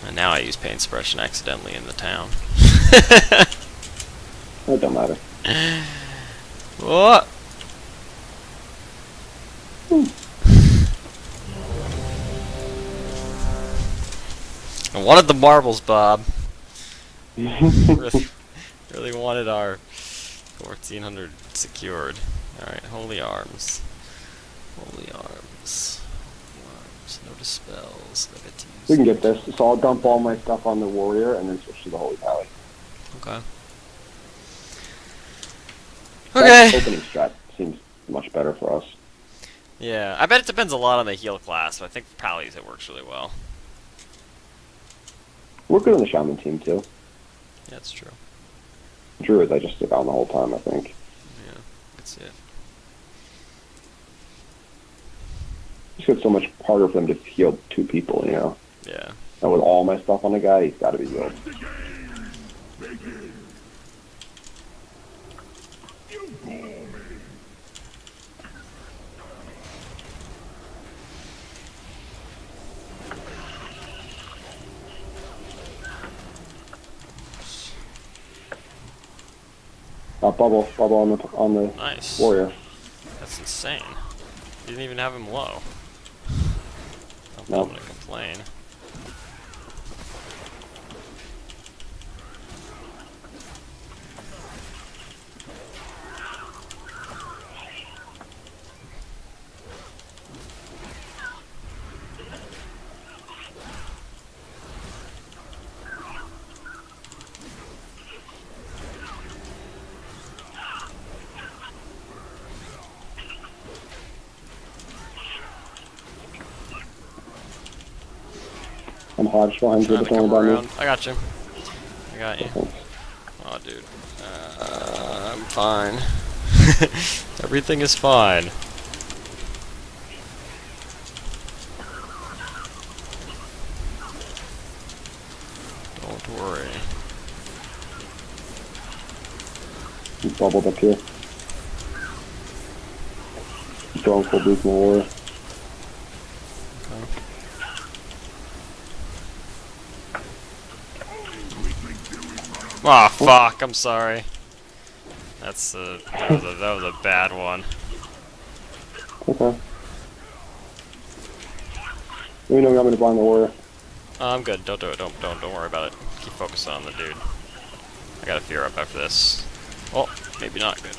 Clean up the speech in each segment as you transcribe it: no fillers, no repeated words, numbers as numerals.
And now I use pain suppression accidentally in the town. It don't matter. What? I wanted the marbles, Bob. Really wanted our 1400 secured. Alright, holy arms. Holy arms. Arms. No dispels. We can get this. So I'll dump all my stuff on the warrior and then switch to the holy pally. Okay. That opening strat seems much better for us. Yeah, I bet it depends a lot on the heal class, but I think for pallies it works really well. We're good on the shaman team too. Yeah, that's true. Druids, I just stick on the whole time, I think. Yeah, that's it. It's just so much harder for them to heal two people, you know? Yeah. And with all my stuff on the guy, he's got to be healed. Bubble on the Nice. warrior. That's insane. You didn't even have him low. I'm Nope. gonna complain. I'm Hodge behind you, Trying but to come don't worry about around. me. I got you. I got you. Oh, dude. I'm fine. Everything is fine. Don't worry. He's bubbled up here. He's throwing full boost in the warrior. Oh fuck! I'm sorry. That was a bad one. Okay. We know I'm going to blind the warrior. I'm good. Don't do it. Don't worry about it. Keep focusing on the dude. I got a fear up after this. Oh, maybe not good.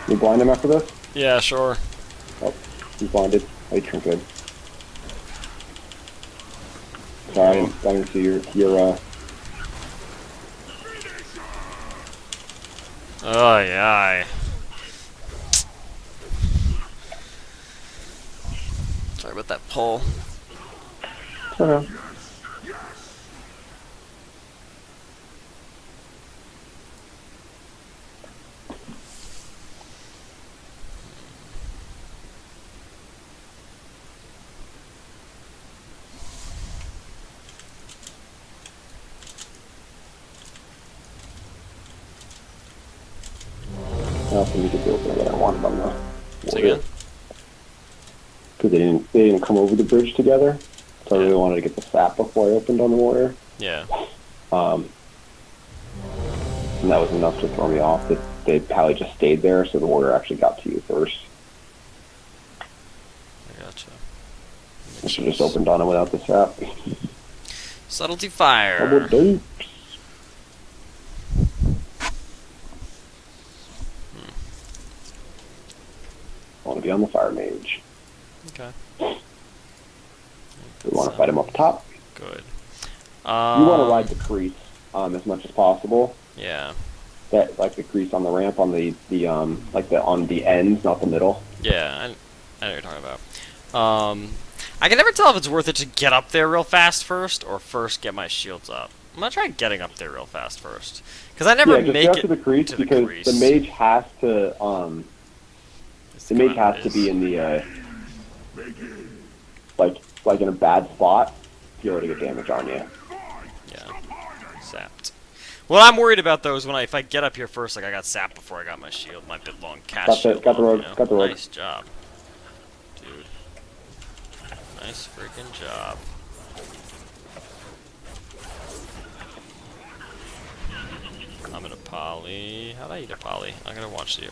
You blind him after this? Yeah, sure. Oh, he's blinded. I trinketed. Sorry, I didn't see your Oh yeah. Sorry about that pull. Okay. I don't think we could do what I wanted on the Say warrior. again? Because they didn't come over the bridge together. So I really wanted to get the sap before I opened on the warrior. Yeah. And that was enough to throw me off. They probably just stayed there, so the warrior actually got to you first. I gotcha. I should have just opened on him without the sap. Subtlety fire. Double dupes. I want to be on the fire mage. Okay. We want to fight him up top. Good. You want to ride the crease as much as possible. Yeah. That like the crease on the ramp on the on the ends, not the middle. Yeah, I know what you're talking about. I can never tell if it's worth it to get up there real fast first, or first get my shields up. I'm gonna try getting up there real fast first, because I never just make get it to the crease to the because crease. the mage has to the mage has to be in the like in a bad spot to be able to get damage on you. Yeah, sapped. What I'm worried about though is if I get up here first, like I got sapped before I got my shield, my bit long cast shield. Got the rogue. You know? Got the rogue. Nice job, dude. Nice freaking job. I'm gonna poly. How'd I eat a poly? I'm gonna watch you.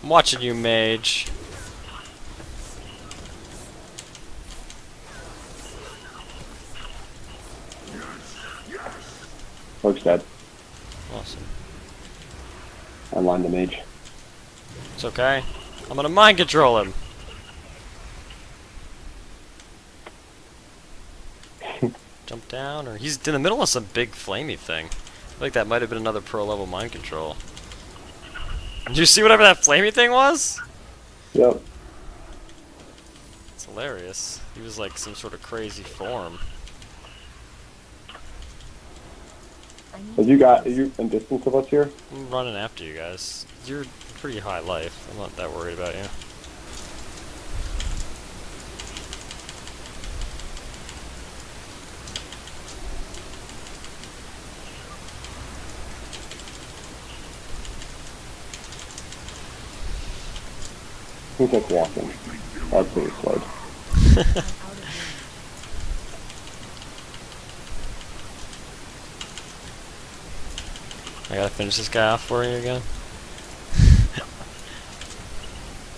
I'm watching you, mage. Rogue's dead. Awesome. I lined the mage. It's okay. I'm gonna mind control him. Jump down, or he's in the middle of some big flamey thing. I feel like that might have been another pro level mind control. Did you see whatever that flamey thing was? Yep. It's hilarious. He was like some sort of crazy form. Are you in distance of us here? I'm running after you guys. You're pretty high life. I'm not that worried about you. He's like walking. That's pretty slow. I gotta finish this guy off for you again.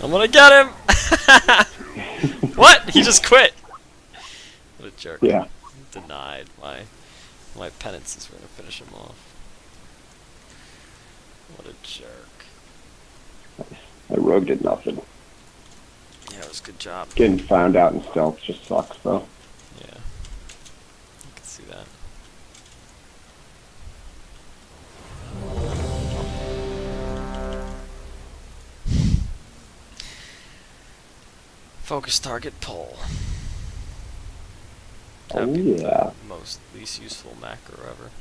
I'm gonna get him! What? He just quit! What a jerk. Yeah. Denied. My penance is gonna finish him off. What a jerk. The rogue did nothing. Yeah, it was a good job. Getting found out in stealth just sucks, though. Yeah. I can see that. Focus target pull. Oh, That'd be yeah. the most least useful macro ever.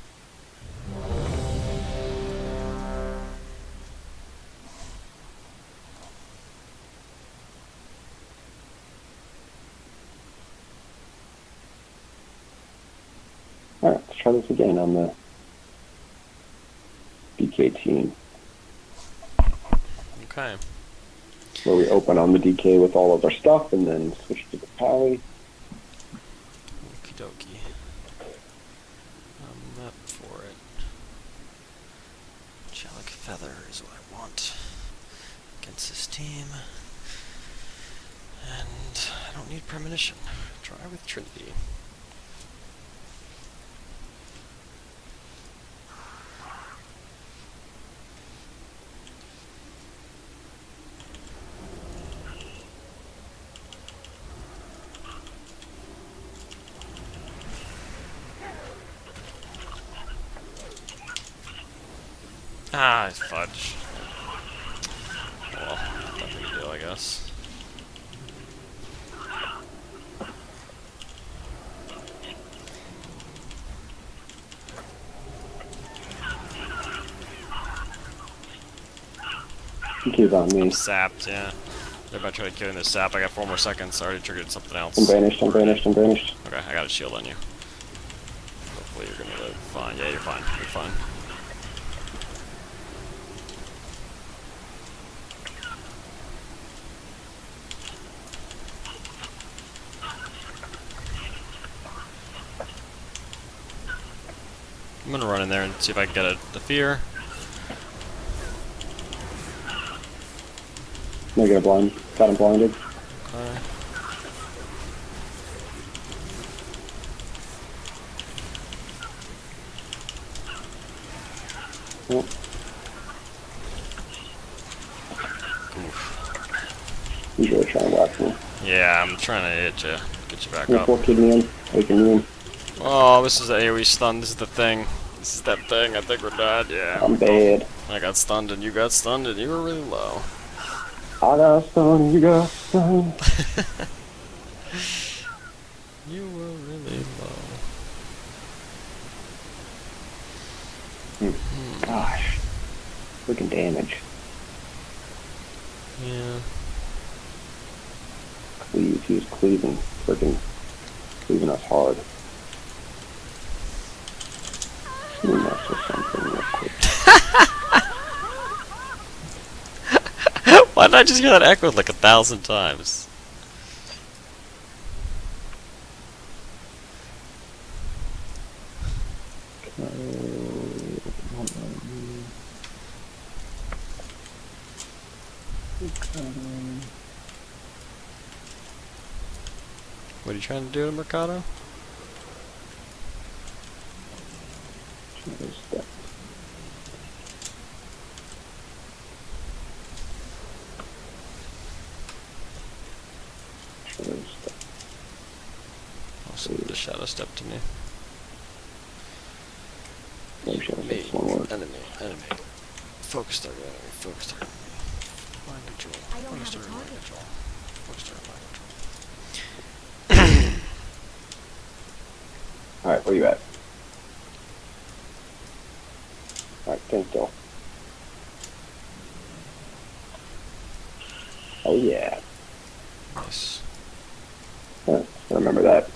Alright, let's try this again on the DK team. Okay. Where we open on the DK with all of our stuff and then switch to the pally. Okie dokie. I'm up for it. Angelic Feather is what I want against this team. And I don't need premonition. Try with Trinity. Ah, fudge. Well, nothing to do, I guess. DK's on me. I'm sapped, yeah. They're about to try to kill in this sap. I got 4 more seconds. I already triggered something else. I'm banished, I'm banished, I'm banished. Okay, I got a shield on you. Hopefully you're gonna live. Fine, yeah, you're fine. You're fine. I'm gonna run in there and see if I can get the fear. Negative blind. Got him blinded. Okay. Yep. Oof. He's really trying to whack me. Yeah, I'm trying to hit you. Get you back Yeah, up. 4 kidney in. Taking me in. Oh, this is the AoE stun. This is the thing. This is that thing. I think we're dead. Yeah. I'm bad. I got stunned and you got stunned and you were really low. I got stunned, you got stunned. You were really low. Gosh. Freaking damage. Yeah. Cleave. He was cleaving. Freaking cleaving us hard. Let me mess with something real quick. Why did I just hear that echoed like 1,000 times? What are you trying to do to Mercado? Shadow step. Shadow step. Oh, send the shadow step to me. Maybe shadow Me. step's one word. Enemy. Focus target. Enemy. Focus target. Mind control. I don't Focus have a target. Mind target. control. Focus target. Mind control. Alright, where you at? Alright, stand still. Oh yeah. Nice. Huh, I remember that.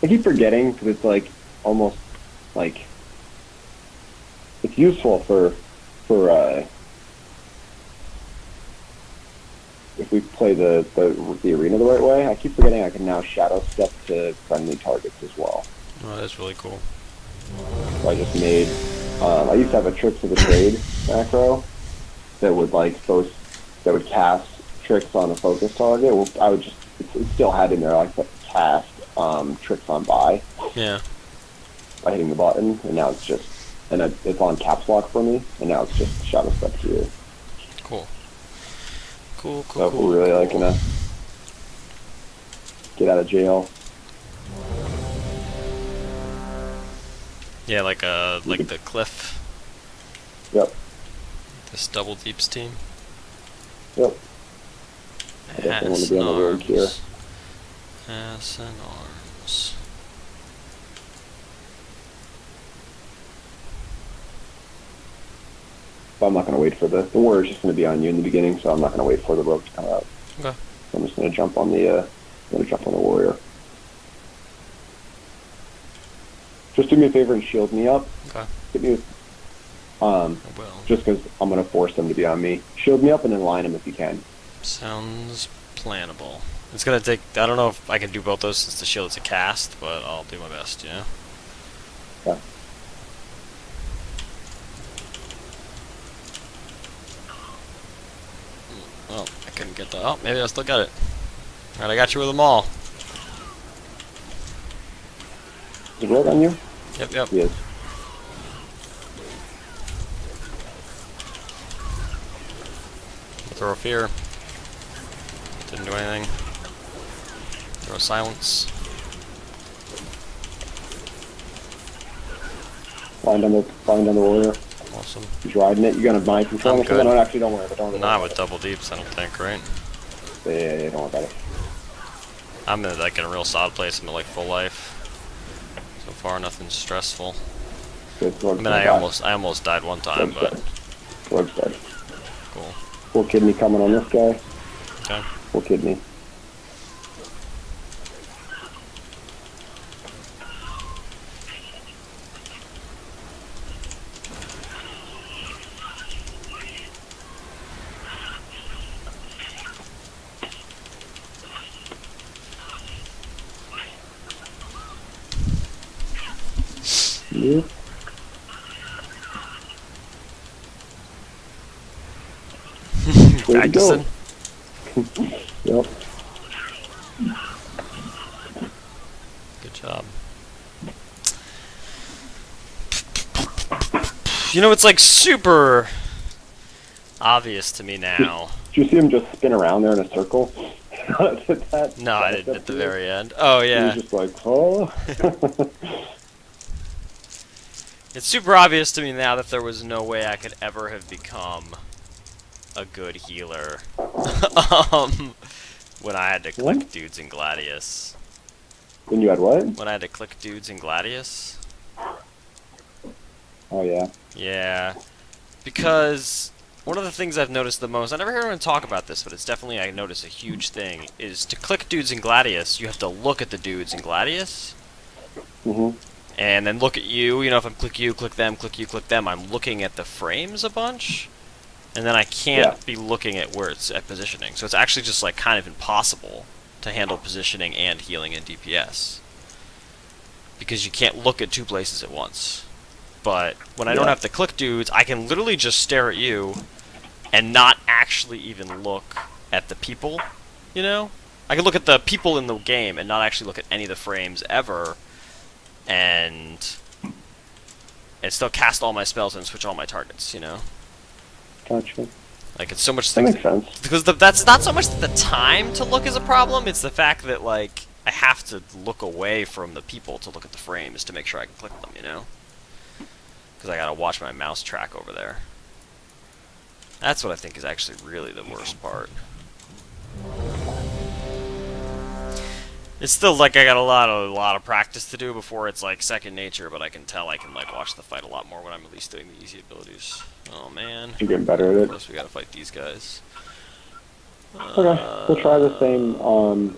I keep forgetting because it's like almost like it's useful for if we play the arena the right way. I keep forgetting I can now shadow step to friendly targets as well. Oh, that's really cool. So I just made I used to have a tricks of the trade macro that would that would cast tricks on a focus target. Well, I would just it still had in there like cast tricks on buy Yeah. by hitting the button, and now it's just it's on caps lock for me, and now it's just shadow step here. Cool. Cool. So if we're really like gonna get out of jail, Yeah, like the cliff. yep, This double deeps team. yep. I definitely want to be on the road here. Ass and arms. But I'm not gonna wait for the word's just gonna be on you in the beginning, so I'm not gonna wait for the rope to come out. Okay. So I'm just gonna jump on the warrior. Just do me a favor and shield me up. Okay. Hit me with, I will. just because I'm gonna force them to be on me. Shield me up and then line them if you can. Sounds plannable. It's gonna take. I don't know if I can do both those since the shield is a cast, but I'll do my best. Yeah. Yeah. Oh, I couldn't get that. Oh, maybe I still got it. Alright, I got you with them all. Is it red on you? Yep. He is. Throw a fear. Didn't do anything. Throw a silence. Find on the warrior. Awesome. He's riding it. You gonna mind control I'm him or something? good. No, actually, don't worry. But don't worry. Not with double deeps, I don't think, right? Yeah, don't worry about it. I'm in like in a real solid place. I'm at like full life. So far, nothing stressful. Good. I mean, I almost died one time, but Rogue's dead. cool. Full kidney coming on this guy. Okay. Full kidney. Yeah. Practicing. Yep. Good job. You know, it's like super obvious to me now. Did you see him just spin around there in a circle? No, I didn't at the very end. Oh, yeah. He was just like, oh. It's super obvious to me now that there was no way I could ever have become a good healer when I had to click What? dudes in Gladius. When you had what? When I had to click dudes in Gladius? Oh, yeah. Yeah. Because one of the things I've noticed the most, I never heard anyone talk about this, but it's definitely, I notice, a huge thing, is to click dudes in Gladius, you have to look at the dudes in Gladius. Mm-hmm. And then look at you, if I click you, click them, click you, click them, I'm looking at the frames a bunch. And then I can't be looking at where it's at positioning. So it's actually just like kind of impossible to handle positioning and healing in DPS. Because you can't look at two places at once. But when I don't have to click dudes, I can literally just stare at you and not actually even look at the people, you know? I can look at the people in the game and not actually look at any of the frames ever, and still cast all my spells and switch all my targets. You know. Gotcha. Like, it's so much That things makes sense. because that's not so much that the time to look is a problem. It's the fact that like I have to look away from the people to look at the frames to make sure I can click them. You know. Because I gotta watch my mouse track over there. That's what I think is actually really the worst part. It's still like I got a lot of practice to do before it's like second nature, but I can tell I can like watch the fight a lot more when I'm at least doing the easy abilities. Oh man. You're getting better at it. Of course we gotta fight these guys. Okay, we'll try the same. Okay.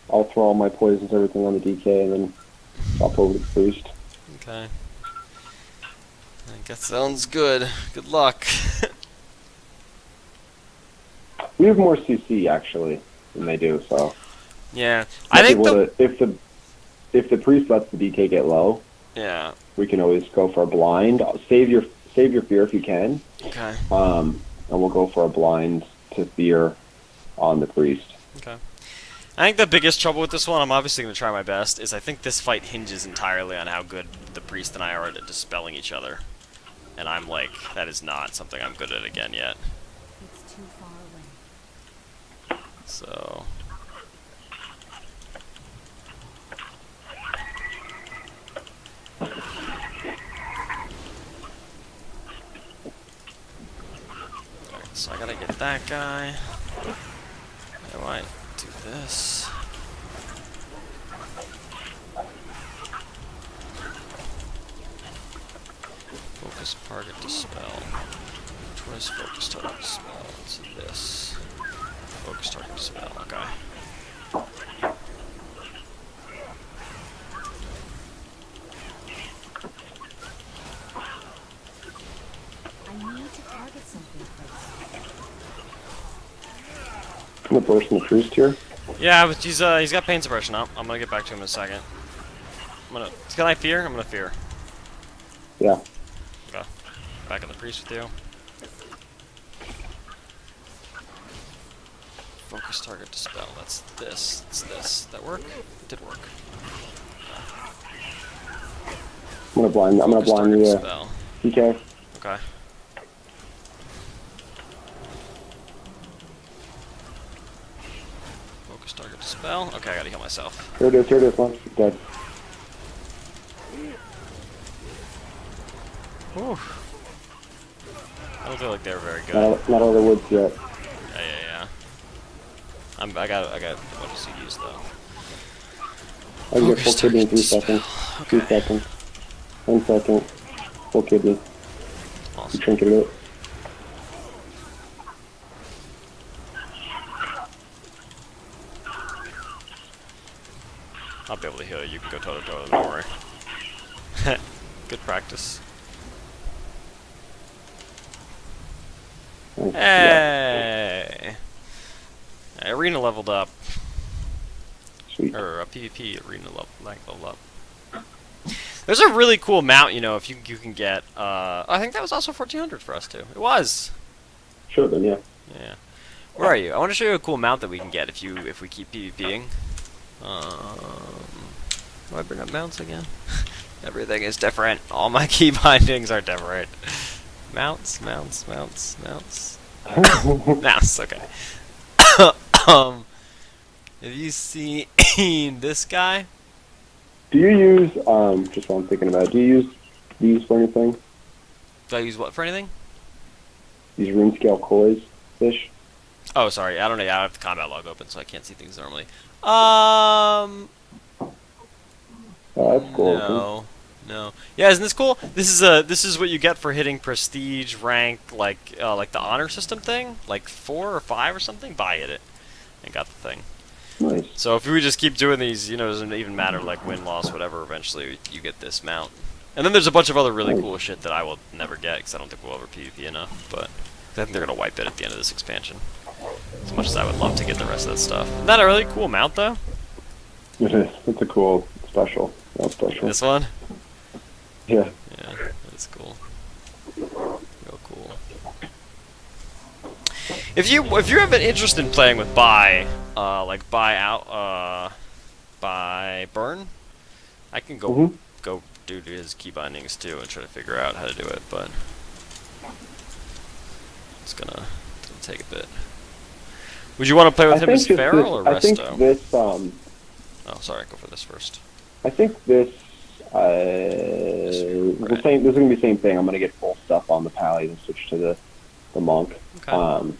I'll throw all my poisons, everything on the DK, and then hop over to the priest. Okay. I think that sounds good. Good luck. We have more CC actually than they do, so. Yeah, I think if the priest lets the DK get low, yeah. we can always go for a blind. Save your fear if you can. Okay. And we'll go for a blind to fear on the priest. Okay. I think the biggest trouble with this one, I'm obviously going to try my best, is I think this fight hinges entirely on how good the priest and I are at dispelling each other. And I'm like, that is not something I'm good at again yet. It's too far away. So... Alright, so I gotta get that guy. How do I do this? Focus target dispel. Which one is focus target dispel? It's this. Focus target dispel, okay. I need to target something first. I'm gonna burst in the priest here. Yeah, but he's got pain suppression up. I'm gonna get back to him in a second. Can I fear? I'm gonna fear. Yeah. Okay. Back in the priest with you. Focus target dispel. That's this. It's this. That work? It did work. I'm gonna blind Focus target the dispel. DK. Okay. Focus target dispel. Okay, I gotta heal myself. Here it is, one. Dead. Whew. I don't feel like they were very good. Not all the woods yet. Yeah. I got a bunch of CDs though. I can get full Focus kidney in target 3 seconds. dispel. 2 seconds. 1 second. Full kidney. You Awesome. trinket it. I'll be able to heal you. You can go toe to toe. Don't worry. Good practice. Nice. Yeah. Hey! Arena leveled up. Sweet. Or PvP arena leveled up. There's a really cool mount, you know, if you can get. I think that was also 1400 for us too. It was. Sure then, yeah. Yeah. Where are you? I want to show you a cool mount that we can get if we keep PvPing. Do I bring up mounts again? Everything is different. All my key bindings are different. Mounts. Mounts, okay. Have you seen this guy? Do you use, just while I'm thinking about it, do you use these for anything? Do I use what for anything? These rune scale koi fish? Oh, sorry. I don't know. I have the combat log open, so I can't see things normally. Oh, that's cool. No. Yeah, isn't this cool? This is what you get for hitting prestige rank, like the honor system thing, like 4 or 5 or something. Buy it and got the thing. Nice. So if we just keep doing these, you know, it doesn't even matter like win, loss, whatever. Eventually, you get this mount. And then there's a bunch of other really cool shit that I will never get because I don't think we'll ever PvP enough. But I think they're gonna wipe it at the end of this expansion. As much as I would love to get the rest of that stuff. Isn't that a really cool mount, though? It is. It's a cool special. That's special. This one? Yeah. Yeah, that's cool. Real cool. If you have an interest in playing with buy, like buy burn, I can Mhm. go do his key bindings too and try to figure out how to do it, but it's gonna take a bit. Would you want to play with I him as think just Feral or this. I think Resto? this. Oh, sorry, go for this first. I think this. This The same. This is gonna be the same thing. I'm gonna get full stuff on the pally and switch to the monk. Okay.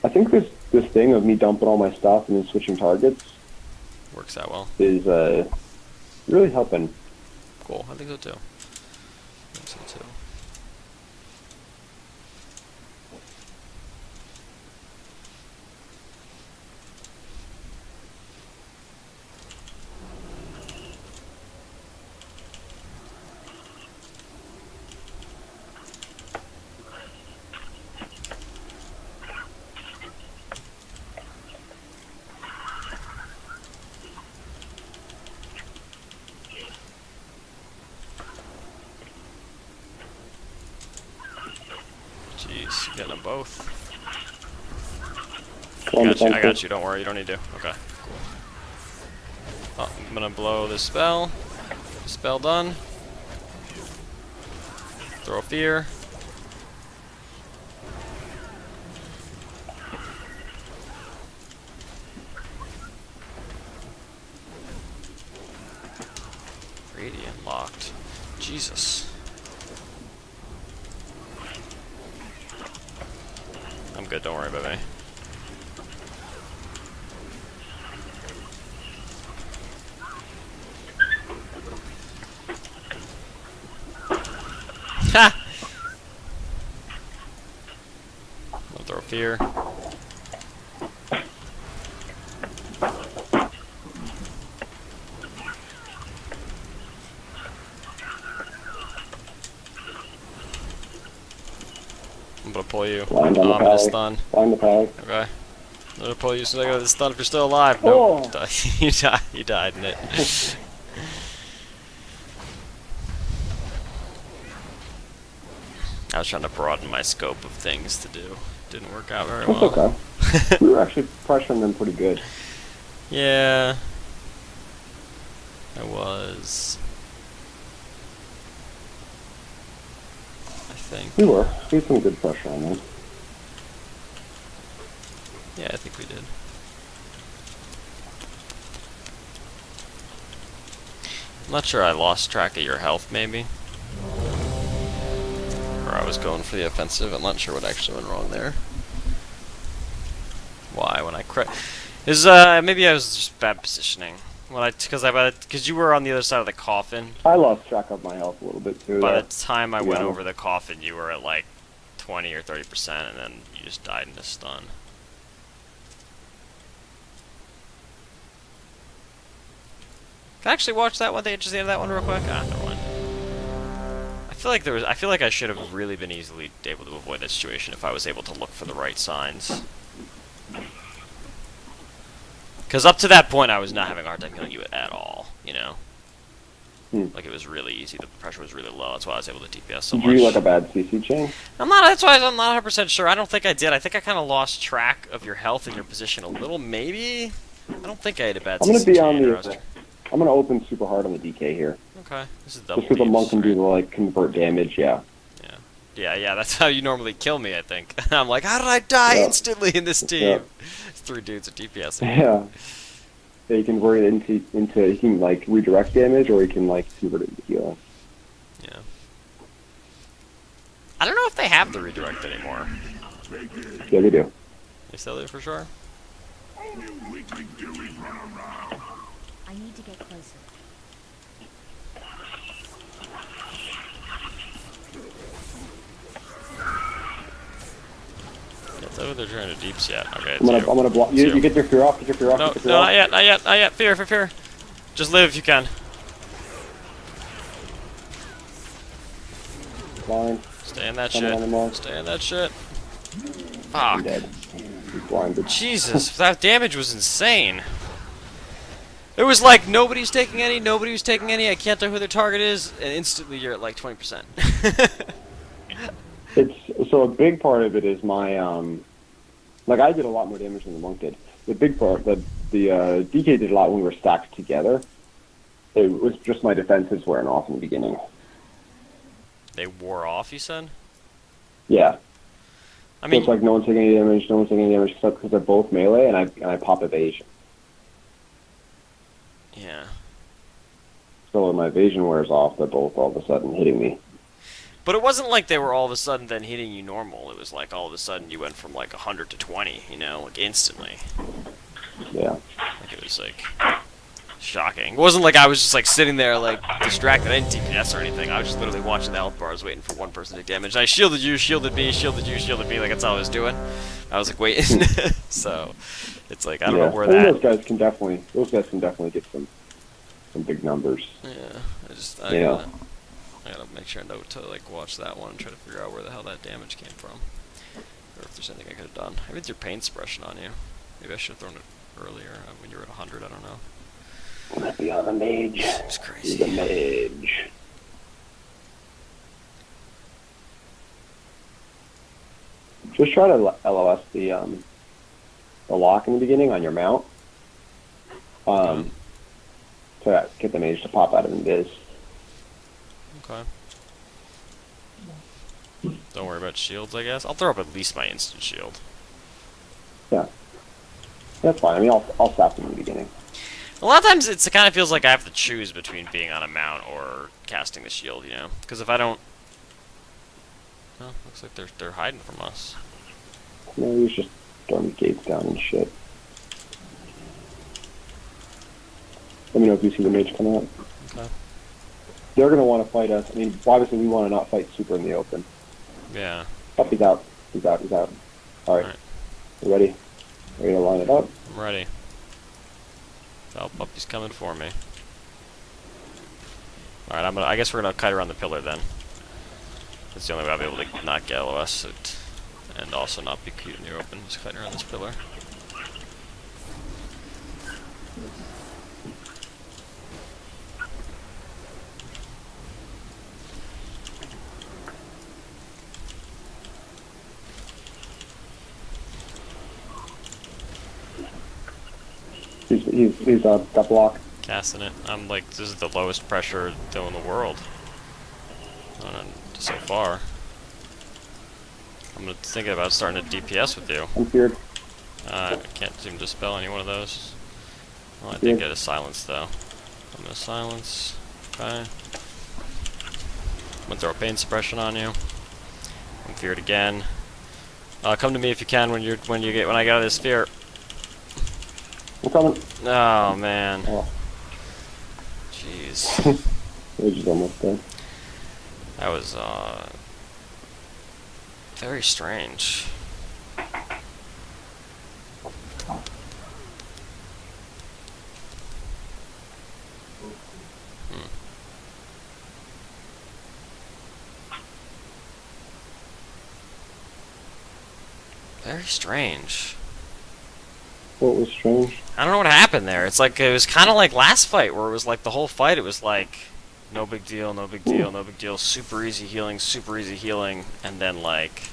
I think this thing of me dumping all my stuff and then switching targets Works out well. is really helping. Cool. I think so too. I think so too. Jeez, you're getting them both. I got you, don't worry, you don't need to. Okay, cool. Oh, I'm gonna blow this spell. Spell done. Throw a fear. Radiant locked. Jesus. I'm good, don't worry about me. Ha! I'll throw a fear. I'm gonna pull you. Blind on the I'm gonna pally. stun. Blind the pally. Okay. I'm gonna pull you as soon as I go to the stun if you're still alive. No. Oh. You died. You died in it. I was trying to broaden my scope of things to do. Didn't work out very That's well. okay. We were actually pressuring them pretty good. Yeah. I was. I think. We were. We had some good pressure on them. Yeah, I think we did. I'm not sure I lost track of your health, maybe. Or I was going for the offensive. I'm not sure what actually went wrong there. Why? When I maybe I was just bad positioning. Because you were on the other side of the coffin. I lost track of my health a little bit too. By though. the time I went Yeah. over the coffin, you were at like 20 or 30%, and then you just died in a stun. Can I actually watch that one? Just the end of that one real quick. Ah, never mind. I feel like I should have really been easily able to avoid that situation if I was able to look for the right signs. Because up to that point, I was not having a hard time killing you at all. You know. Like, it was really easy. The pressure was really low. That's why I was able to DPS so much. Did you like a bad CC chain? That's why I'm not 100% sure. I don't think I did. I think I kind of lost track of your health and your position a little, maybe? I don't think I had a bad I'm gonna CC be chain, on or I was- the. I'm gonna open super hard on the DK here. Okay. This is double Just because the monk beams, can do right? the like convert damage. Yeah. Yeah, that's how you normally kill me, I think. I'm like, how did I die Yeah. instantly in this team? Yeah. It's 3 dudes with DPS. Yeah. Yeah, you can convert it into you can like redirect damage or you can like convert it into healing. Yeah. I don't know if they have the redirect anymore. Yeah, they do. They still do for sure? I need to get closer. Yeah, that's what they're trying to deeps yet. Okay, it's I'm you. gonna block. It's You get your fear off. Get your fear off. No, get your fear no, off. not yet, not yet, not yet. Fear. Just live if you can. Blind. Stay in that Coming on the mark. shit. Stay in that shit. I'm Fuck. dead. He's blinded. Jesus, that damage was insane. It was like nobody's taking any, I can't tell who their target is, and instantly you're at like 20%. It's so a big part of it is my like I did a lot more damage than the monk did. The big part, the DK did a lot when we were stacked together. It was just my defenses wearing off in the beginning. They wore off, you said? Yeah. I So mean, it's like no one's taking any damage, no one's taking any damage except because they're both melee, and I pop evasion. yeah. So when my evasion wears off, they're both all of a sudden hitting me. But it wasn't like they were all of a sudden then hitting you normal. It was like all of a sudden you went from like 100 to 20, you know, like instantly. Yeah. Like it was like shocking. It wasn't like I was just like sitting there like distracted. I didn't DPS or anything. I was just literally watching the health bars waiting for one person to take damage. I shielded you, shielded me, shielded you, shielded me. Like that's all I was doing. I was like waiting. So it's like I don't know where I mean, that. those guys can definitely get some big numbers. Yeah, Yeah. I gotta make sure I know to like watch that one and try to figure out where the hell that damage came from, or if there's anything I could have done. Maybe it's your pain suppression on you. Maybe I should have thrown it earlier when you were at 100. I don't know. Might be on the mage. It's crazy. The mage. Just try to LOS the lock in the beginning on your mount. To get the mage to pop out of invis. Okay. Don't worry about shields, I guess. I'll throw up at least my instant shield. Yeah. That's fine. I mean, I'll stop them in the beginning. A lot of times it kind of feels like I have to choose between being on a mount or casting the shield, you know? Because if I don't... Oh, looks like they're hiding from us. No, he's just throwing the gates down and shit. Let me know if you see the mage come out. Okay. They're going to want to fight us. I mean, obviously we want to not fight super in the open. Yeah. Oh, he's out. He's out. He's out. All right. You ready? Ready to line it up? I'm ready. Oh, puppy's coming for me. Alright, I guess we're gonna kite around the pillar then. That's the only way I'll be able to not get LOS it, and also not be cute in the open, just kiting around this pillar. He's got block. Casting it. I'm like, this is the lowest pressure though in the world. So far. I'm thinking about starting to DPS with you. I'm feared. I can't seem to dispel any one of those. Well, I did get a silence though. I'm gonna silence. Okay. I'm gonna throw a pain suppression on you. I'm feared again. Come to me if you can when I get out of this fear. I'm coming. Oh man. Oh. Jeez. Mage is almost done. That was very strange. Very strange. What was strange? I don't know what happened there. It's like it was kind of like last fight where it was like the whole fight. It was like no big deal, no big deal, no big deal. Super easy healing, and then like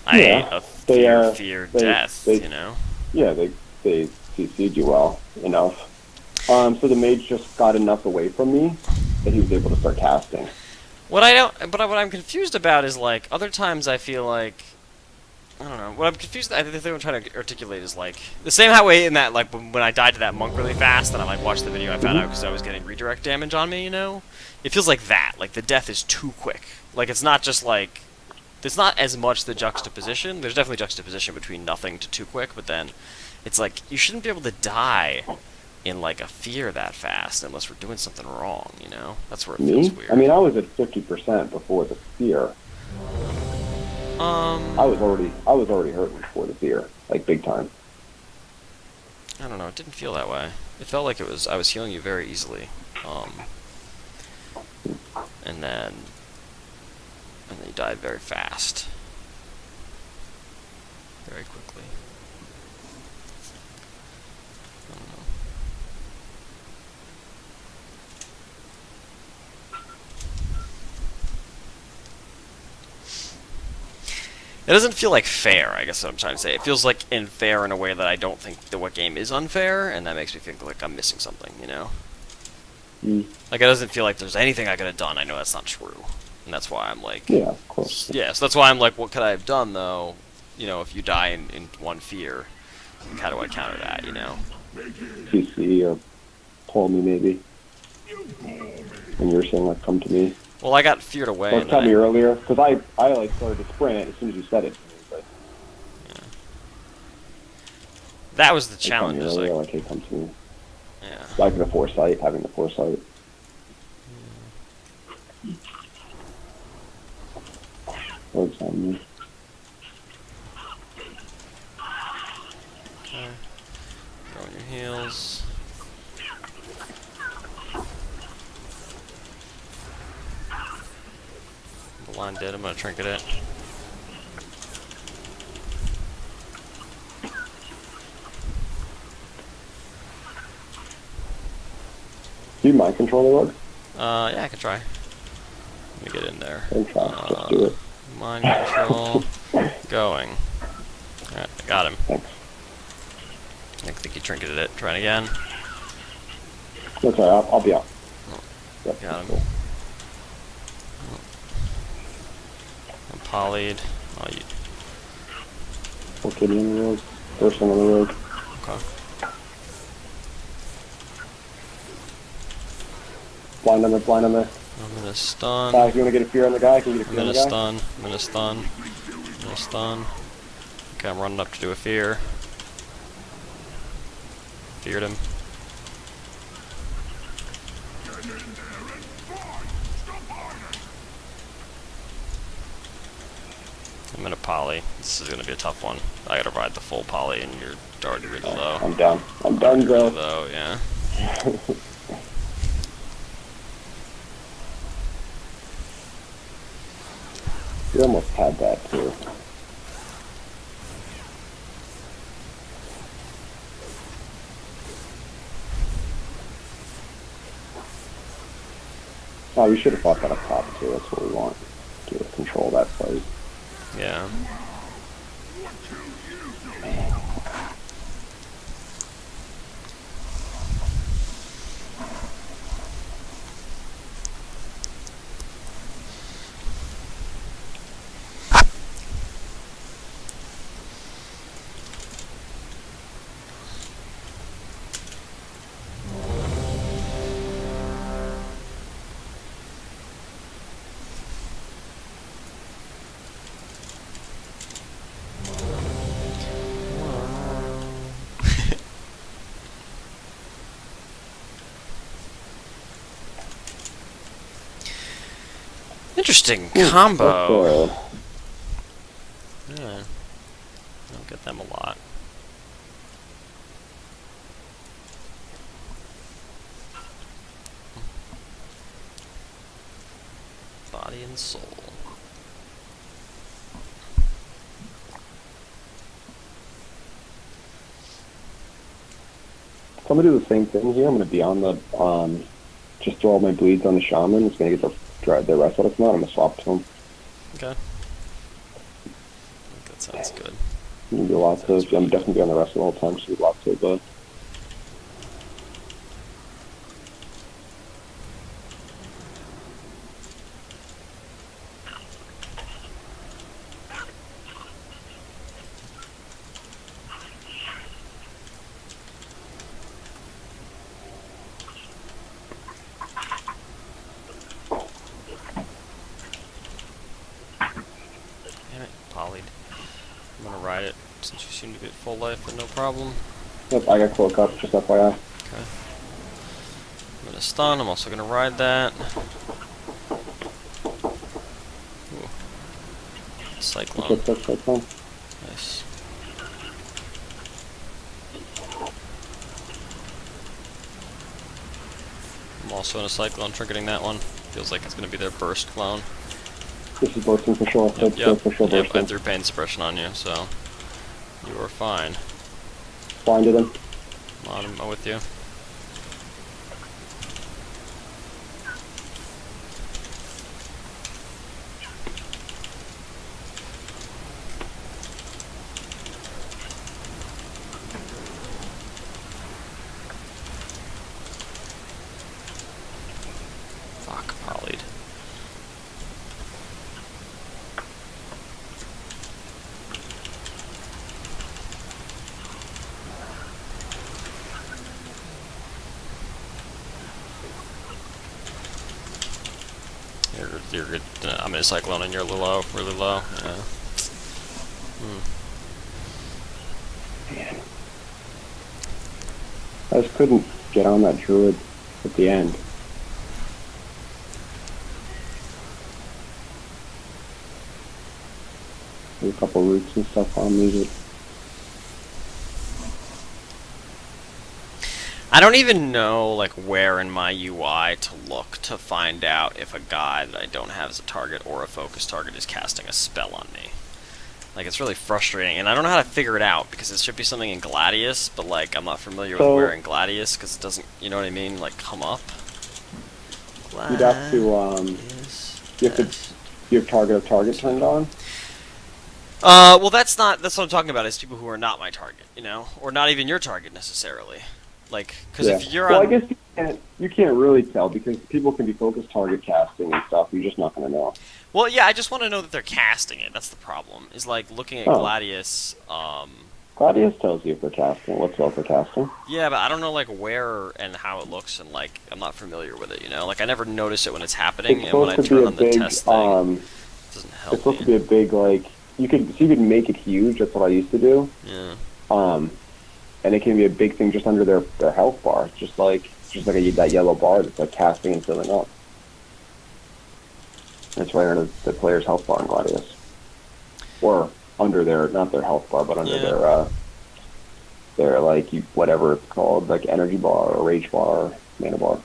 I ate a fear death. You know? Yeah, they CC'd you well enough. So the mage just got enough away from me that he was able to start casting. What I'm confused about is like other times I feel like. I don't know. What I'm confused, I think the thing I'm trying to articulate is like the same way in that like when I died to that monk really fast, and I like watched the video, I found out because I was getting redirect damage on me. You know, it feels like that. Like the death is too quick. Like it's not just like it's not as much the juxtaposition. There's definitely juxtaposition between nothing to too quick, but then it's like you shouldn't be able to die in like a fear that fast unless we're doing something wrong. You know, that's where it feels weird. I mean, I was at 50% before the fear. I was already hurting before the fear, like big time. I don't know. It didn't feel that way. It felt like I was healing you very easily, and then you died very fast, very quickly. I don't know. It doesn't feel like fair, I guess what I'm trying to say. It feels like unfair in a way that I don't think that what game is unfair, and that makes me think like I'm missing something, you know? Mm. Like, it doesn't feel like there's anything I could have done. I know that's not true. And that's why I'm like... Yeah, of course. Yeah, so that's why I'm like, what could I have done, though? You know, if you die in one fear, like, how do I counter that, you know? CC or pull me maybe. And you're saying like come to me. Well, I got feared away. Or And tell then me earlier, because I like started to sprint as soon as you said it to me. But that was the hey, tell me challenge. Is earlier, like, hey, come to me. yeah. Like the foresight, having the foresight. Works on me. Okay. Throw on your heels. The line dead. I'm gonna trinket it. Do you mind control the rug? Yeah, I can try. Let me get in there. Don't try. Just do it. Mind control. Going. Alright, I got him. Thanks. I think he trinketed it. Try it again. That's alright. I'll be out. Oh, Yep, got him. cool. I'm polyed. Oh, you. Full kitty on the road. First one on the road. Okay. Blind on there, blind on there. I'm gonna stun. If you want to get a fear on the guy, can you get a I'm fear on gonna the guy? stun. I'm gonna stun. I'm gonna stun. Okay, I'm running up to do a fear. Feared him. I'm gonna poly. This is gonna be a tough one. I gotta ride the full poly, and you're already really low. I'm done. I'm done, bro. Low, yeah. You almost had that too. Oh, you should have fought that up top too. That's what we want. To control that fight. Yeah. Interesting combo. Yeah. I don't get them a lot. Body and soul. So I'm gonna do the same thing here. I'm gonna be on the just throw all my bleeds on the shaman. It's gonna get the rest of it. I'm gonna swap to him. Okay. I think that sounds good. I'm gonna do lots of. I'm definitely be on the rest of all the time. So do lots of. Damn it, polyed. I'm gonna ride it since you seem to be at full life with no problem. Yep, I got cloak up. Just FYI. Okay. I'm gonna stun. I'm also gonna ride that. Ooh. Cyclone. Cyclone. Nice. I'm also in a cyclone, triggeting that one. Feels like it's gonna be their burst clone. This is bursting for sure. Yep. For sure Yep. I bursting. threw pain suppression on you, so you are fine. Blinded him. I'm with you. You're good. I'm in a cyclone and you're low, really low. Yeah. Man. I just couldn't get on that druid at the end. There's a couple roots and stuff on music. I don't even know like where in my UI to look to find out if a guy that I don't have as a target or a focus target is casting a spell on me. Like, it's really frustrating, and I don't know how to figure it out, because it should be something in Gladius, but like, I'm not familiar with where in Gladius, because it doesn't, you know what I mean, like, come up. You'd have to, you have target of target turned on? Well, that's what I'm talking about, is people who are not my target, you know? Or not even your target, necessarily. Like, because if you're well, on... I guess you can't really tell, because people can be focused target casting and stuff, you're just not going to know. Well, yeah, I just want to know that they're casting it, that's the problem. Is, like, looking at Gladius, Gladius tells you if they're casting, what spells they're casting. Yeah, but I don't know, like, where and how it looks, and, like, I'm not familiar with it, you know? Like, I never notice it when it's happening, and when I turn on the test thing, it doesn't help It's supposed to be a big, like, you could make it huge, that's what I used to do. Yeah. And it can be a big thing just under their health bar, just like that yellow bar that's, like, casting and filling up. That's right under the player's health bar in Gladius. Or under not their health bar, but under their like, whatever it's called, like energy bar or rage bar or mana bar.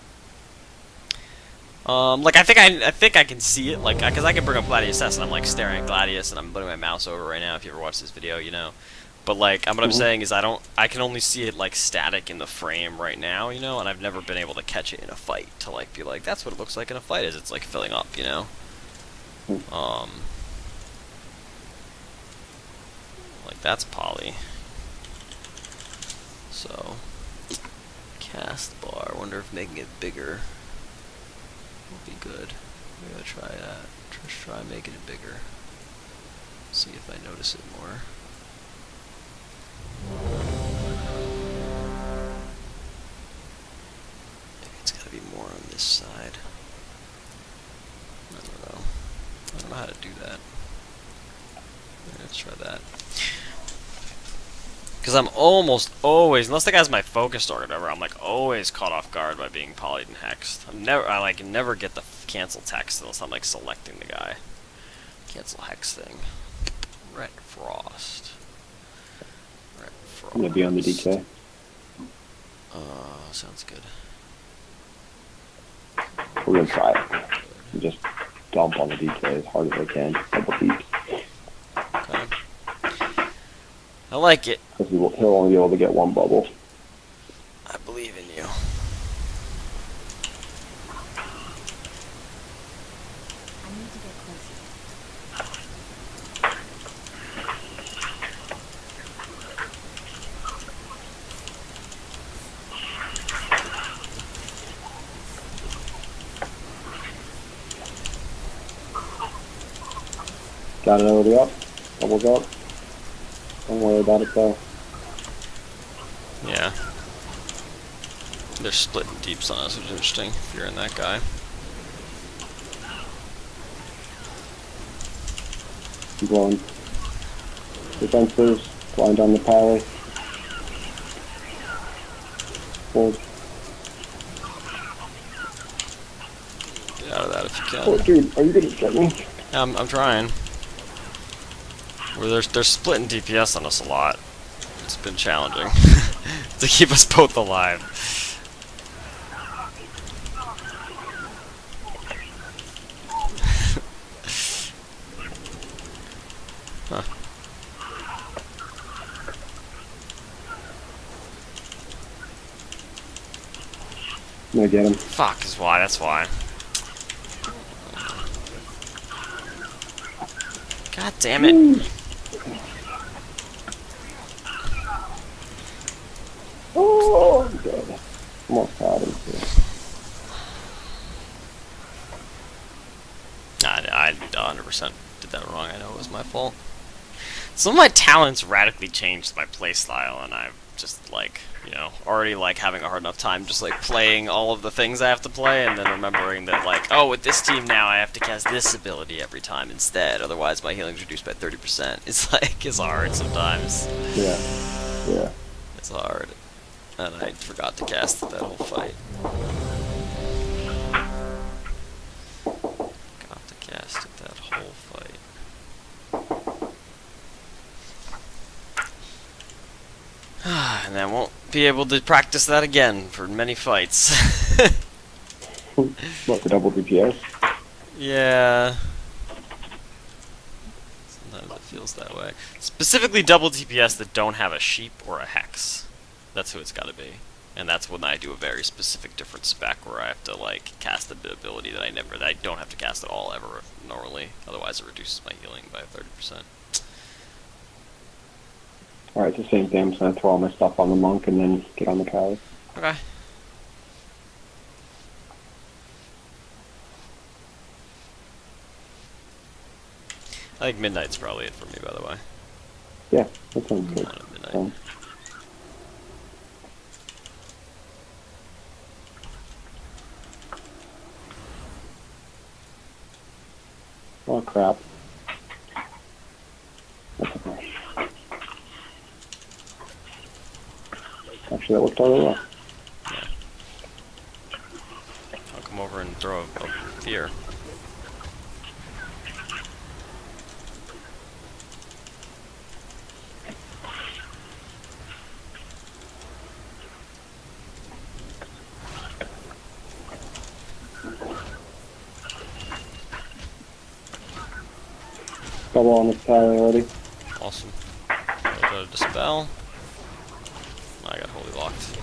Like, I think I can see it, like, because I can bring up Gladius S, and I'm, like, staring at Gladius, and I'm putting my mouse over right now, if you ever watch this video, you know? But, like, what I'm saying is I can only see it, like, static in the frame right now, you know? And I've never been able to catch it in a fight, to, like, be like, that's what it looks like in a fight, is it's, like, filling up, you know? Like, that's poly. So, cast bar. I wonder if making it bigger will be good. Maybe I'll try that. Just try making it bigger. See if I notice it more. Maybe it's gotta be more on this side. I don't know. I don't know how to do that. Let's try that. Because I'm almost always, unless the guy's my focus target or whatever, I'm like always caught off guard by being polyed and hexed. I never get the cancel text unless I'm like selecting the guy. Cancel hex thing. Red Frost. I'm gonna be on the DK. Sounds good. We're gonna try it. Just dump on the DK as hard as I can. Double deep. Okay. I like it. Because he'll only be able to get one bubble. I believe in you. I need to get closer. Got it already up. Bubbles up. Don't worry about it though. Yeah. They're splitting deeps on us, which is interesting if you're in that guy. Keep going. Defensives. Blind on the pally. Hold. Get out of that if you can. Oh, dude, are you gonna get me? I'm trying. They're splitting DPS on us a lot. It's been challenging to keep us both alive. Huh. I'm gonna get him. Fuck is why. That's why. God damn it. Oh, I'm dead. Almost had him too. I 100% did that wrong. I know it was my fault. Some of my talents radically changed my playstyle, and just like, you know, already like having a hard enough time just like playing all of the things I have to play, and then remembering that like, oh, with this team now I have to cast this ability every time instead, otherwise my healing's reduced by 30%. It's like, it's hard sometimes. Yeah. Yeah. It's hard. And I forgot to cast that whole fight. Got to cast it that whole fight. And I won't be able to practice that again for many fights. What, the double DPS? Yeah. Sometimes it feels that way. Specifically double DPS that don't have a sheep or a hex. That's who it's gotta be. And that's when I do a very specific different spec where I have to like cast the ability that I don't have to cast at all ever normally. Otherwise it reduces my healing by 30%. Alright, it's the same thing. I'm just gonna throw all my stuff on the monk and then get on the Kali. Okay. I think midnight's probably it for me, by the way. Yeah, that sounds good. On at midnight. Oh crap. That's okay. Actually, that worked out really well. Yeah. I'll come over and throw a fear. Double on the Kali already. Awesome. I'll try to dispel. I got holy locked.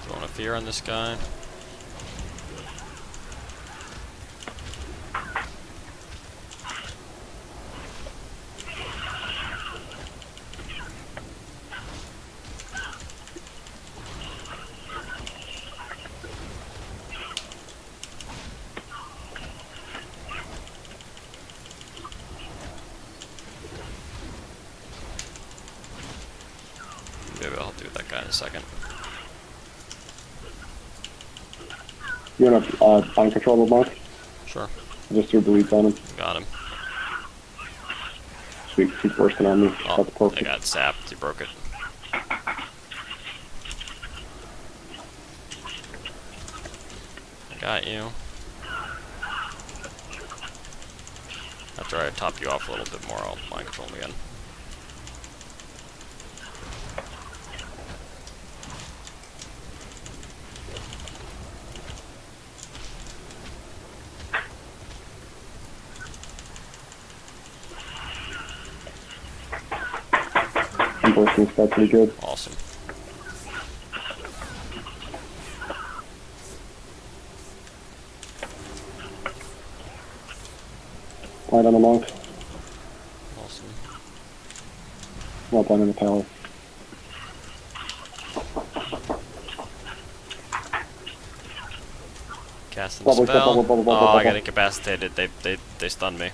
Throwing a fear on this guy. Maybe I'll help you with that guy in a second. You wanna mind control the monk? Sure. I just threw bleeds on him. Got him. Sweet, he's bursting on me. Oh, That's I perfect. got sapped. He broke it. I got you. After I top you off a little bit more, I'll mind control him again. I'm bursting stuff pretty good. Awesome. Light on the monk. Awesome. Well done in the Kali. Casting Bubble, spell. bubble, bubble, bubble, Oh, I got bubble. incapacitated. They stunned me.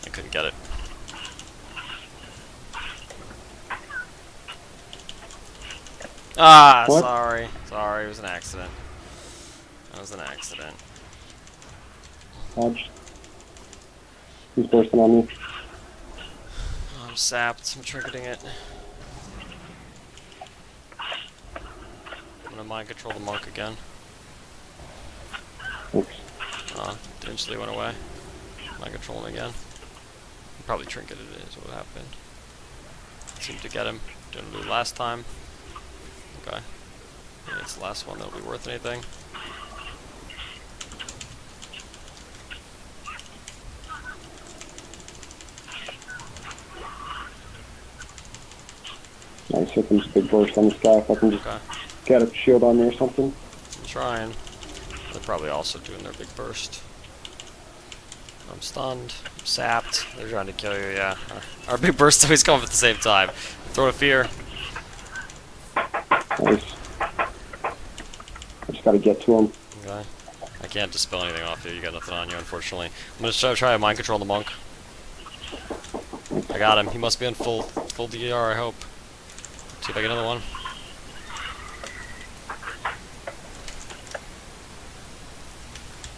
I couldn't get it. Ah, What? sorry. Sorry, it was an accident. That was an accident. Dodge. He's bursting on me. Oh, I'm sapped. I'm trinketing it. I'm gonna mind control the monk again. Oops. Eventually went away. Mind control him again. Probably trinketed it is what happened. Seemed to get him. Didn't do it last time. Okay. Yeah, it's the last one that'll be worth anything. Nice, hit them big burst on this guy. If I can just Okay. get a shield on me or something. I'm trying. They're probably also doing their big burst. I'm stunned. I'm sapped. They're trying to kill you, yeah. Our big burst always come at the same time. Throw a fear. Nice. I just gotta get to him. Okay. I can't dispel anything off you. You got nothing on you, unfortunately. I'm gonna try to mind control the monk. I got him. He must be on full DR, I hope. See if I get another one.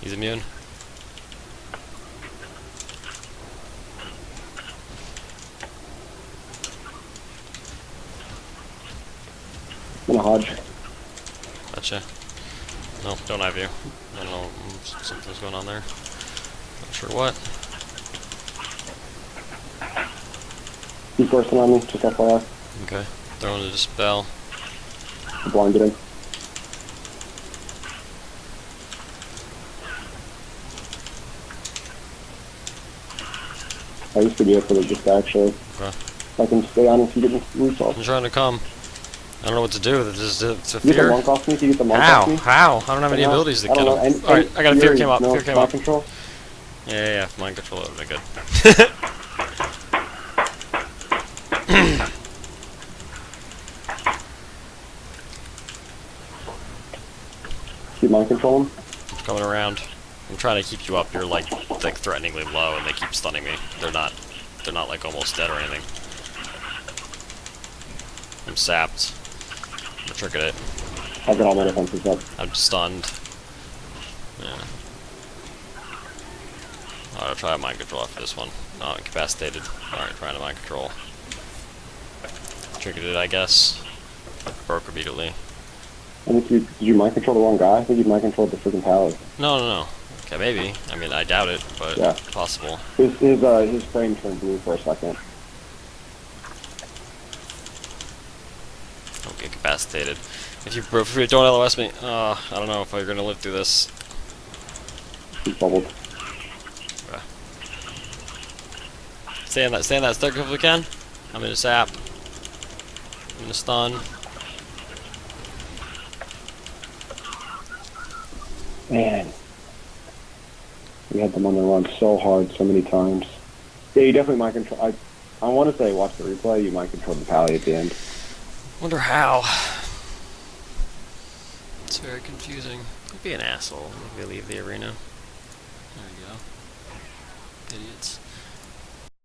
He's immune. I'm gonna hodge. Gotcha. No, don't have you. I don't know. Something's going on there. Not sure what. He's bursting on me, just FYI. Okay. Throwing a dispel. I blinded him. I used to be able to just actually. Okay. If I can stay on if you get me roots off. I'm trying to come. I don't know what to do. It's a You get the fear. monk off me? Can you get the monk How? off me? How? I don't have any abilities to I get don't him. know. Alright, I got a fear came up. No, Fear came mind up. control? Yeah. Mind control would have been good. Keep mind control him. Coming around. I'm trying to keep you up. You're like threateningly low, and they keep stunning me. They're not like almost dead or anything. I'm sapped. I'm gonna trinket it. I've got all my defenses up. I'm stunned. Yeah. I'll try mind control after this one. No, I'm incapacitated. Alright, trying to mind control. Triggered it, I guess. Broke immediately. I think did you mind control the wrong guy? I think you mind controlled the freaking pally. No. Okay, maybe. I mean, I doubt it, but Yeah. possible. His frame turned blue for a second. Don't get incapacitated. If you don't LOS me, I don't know if you're gonna live through this. He's bubbled. Okay. Stay in that stack if we can. I'm in a sap. I'm in a stun. Man. We had them on the run so hard so many times. Yeah, you definitely mind control. I want to say watch the replay. You mind control the pally at the end. Wonder how. It's very confusing. Don't be an asshole. Maybe leave the arena. There you go. Idiots.